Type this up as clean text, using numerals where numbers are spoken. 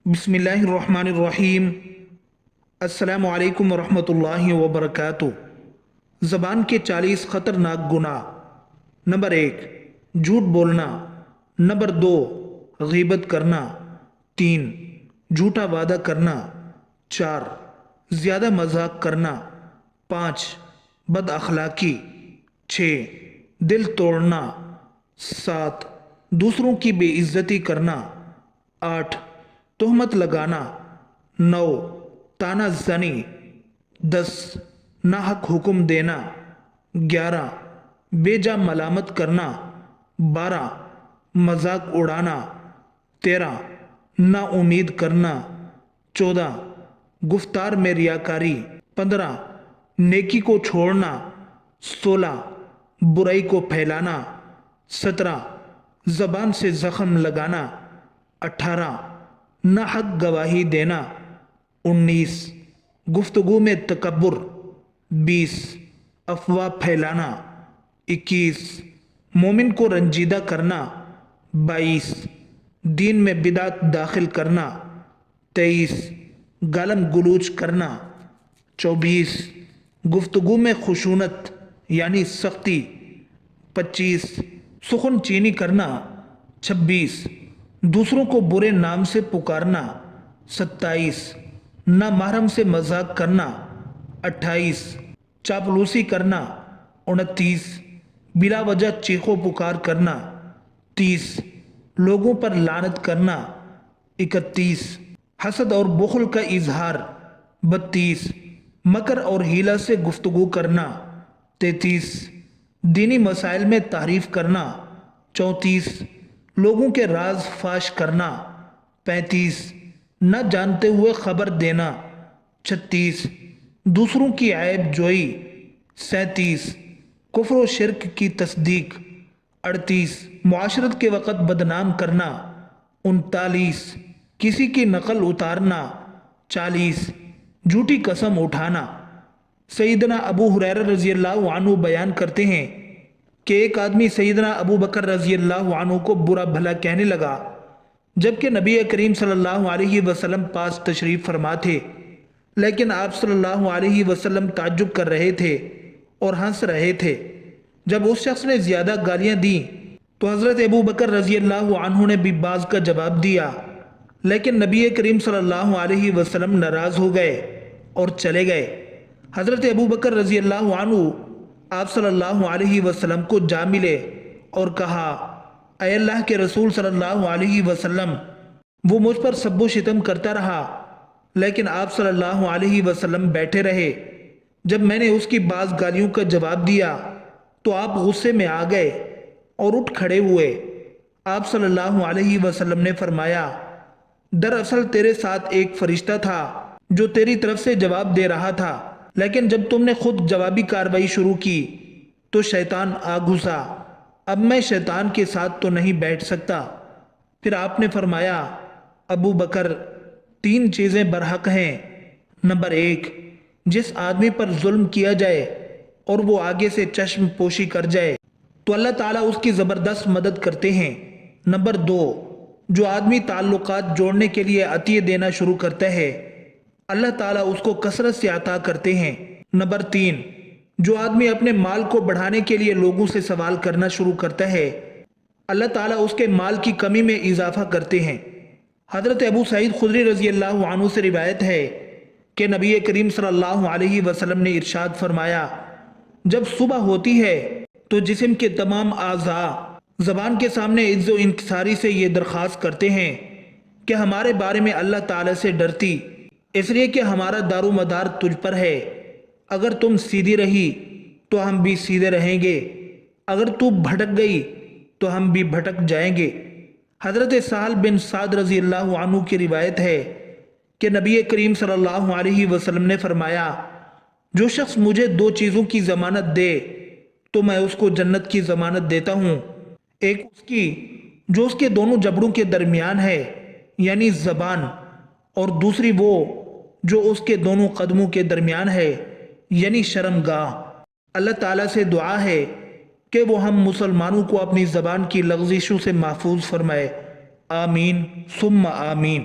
بسم اللہ الرحمن الرحیم۔ السلام علیکم ورحمۃ اللہ وبرکاتہ۔ زبان کے 40 خطرناک گناہ۔ نمبر 1، جھوٹ بولنا۔ نمبر 2، غیبت کرنا۔ 3، جھوٹا وعدہ کرنا۔ 4، زیادہ مذاق کرنا۔ 5، بد اخلاقی۔ 6، دل توڑنا۔ 7، دوسروں کی بے عزتی کرنا۔ 8، تہمت لگانا۔ 9، طعنہ زنی۔ 10، ناحق حکم دینا۔ 11، بیجا ملامت کرنا۔ 12، مذاق اڑانا۔ 13، نا امید کرنا۔ 14، گفتار میں ریاکاری۔ 15، نیکی کو چھوڑنا۔ 16، برائی کو پھیلانا۔ 17، زبان سے زخم لگانا۔ 18، ناحق گواہی دینا۔ 19، گفتگو میں تکبر۔ 20، افواہ پھیلانا۔ 21، مومن کو رنجیدہ کرنا۔ 22، دین میں بدعت داخل کرنا۔ 23، گالم گلوچ کرنا۔ 24، گفتگو میں خشونت یعنی سختی۔ 25، سخن چینی کرنا۔ 26، دوسروں کو برے نام سے پکارنا۔ 27، نامحرم سے مذاق کرنا۔ 28، چاپلوسی کرنا۔ 29، بلا وجہ چیخو پکار کرنا۔ 30، لوگوں پر لعنت کرنا۔ 31، حسد اور بخل کا اظہار۔ 32، مکر اور حیلہ سے گفتگو کرنا۔ 33، دینی مسائل میں تعریف کرنا۔ 34، لوگوں کے راز فاش کرنا۔ 35، نہ جانتے ہوئے خبر دینا۔ 36، دوسروں کی عیب جوئی۔ 37، کفر و شرک کی تصدیق۔ 38، معاشرت کے وقت بدنام کرنا۔ 39، کسی کی نقل اتارنا۔ 40، جھوٹی قسم اٹھانا۔ سیدنا ابو ہریرہ رضی اللہ عنہ بیان کرتے ہیں کہ ایک آدمی سیدنا ابو بکر رضی اللہ عنہ کو برا بھلا کہنے لگا، جبکہ نبی کریم صلی اللہ علیہ وسلم پاس تشریف فرما تھے، لیکن آپ صلی اللہ علیہ وسلم تعجب کر رہے تھے اور ہنس رہے تھے۔ جب اس شخص نے زیادہ گالیاں دیں تو حضرت ابو بکر رضی اللہ عنہ نے بھی بعض کا جواب دیا، لیکن نبی کریم صلی اللہ علیہ وسلم ناراض ہو گئے اور چلے گئے۔ حضرت ابو بکر رضی اللہ عنہ آپ صلی اللہ علیہ وسلم کو جا ملے اور کہا، اے اللہ کے رسول صلی اللہ علیہ وسلم، وہ مجھ پر سب و شتم کرتا رہا، لیکن آپ صلی اللہ علیہ وسلم بیٹھے رہے۔ جب میں نے اس کی بعض گالیوں کا جواب دیا تو آپ غصے میں آ گئے اور اٹھ کھڑے ہوئے۔ آپ صلی اللہ علیہ وسلم نے فرمایا، دراصل تیرے ساتھ ایک فرشتہ تھا جو تیری طرف سے جواب دے رہا تھا، لیکن جب تم نے خود جوابی کارروائی شروع کی تو شیطان آ گھسا۔ اب میں شیطان کے ساتھ تو نہیں بیٹھ سکتا۔ پھر آپ نے فرمایا، ابو بکر، 3 چیزیں برحق ہیں۔ نمبر 1، جس آدمی پر ظلم کیا جائے اور وہ آگے سے چشم پوشی کر جائے تو اللہ تعالیٰ اس کی زبردست مدد کرتے ہیں۔ نمبر 2، جو آدمی تعلقات جوڑنے کے لیے عطیے دینا شروع کرتا ہے، اللہ تعالیٰ اس کو کثرت سے عطا کرتے ہیں۔ نمبر 3، جو آدمی اپنے مال کو بڑھانے کے لیے لوگوں سے سوال کرنا شروع کرتا ہے، اللہ تعالیٰ اس کے مال کی کمی میں اضافہ کرتے ہیں۔ حضرت ابو سعید خدری رضی اللہ عنہ سے روایت ہے کہ نبی کریم صلی اللہ علیہ وسلم نے ارشاد فرمایا، جب صبح ہوتی ہے تو جسم کے تمام اعضاء زبان کے سامنے عجز و انکساری سے یہ درخواست کرتے ہیں کہ ہمارے بارے میں اللہ تعالیٰ سے ڈرتی، اس لیے کہ ہمارا دار و مدار تجھ پر ہے۔ اگر تم سیدھی رہی تو ہم بھی سیدھے رہیں گے، اگر تو بھٹک گئی تو ہم بھی بھٹک جائیں گے۔ حضرت سہل بن سعد رضی اللہ عنہ کی روایت ہے کہ نبی کریم صلی اللہ علیہ وسلم نے فرمایا، جو شخص مجھے 2 چیزوں کی ضمانت دے تو میں اس کو جنت کی ضمانت دیتا ہوں۔ ایک اس کی جو اس کے دونوں جبڑوں کے درمیان ہے یعنی زبان، اور دوسری وہ جو اس کے دونوں قدموں کے درمیان ہے یعنی شرمگاہ۔ اللہ تعالیٰ سے دعا ہے کہ وہ ہم مسلمانوں کو اپنی زبان کی لغزشوں سے محفوظ فرمائے۔ آمین ثم آمین۔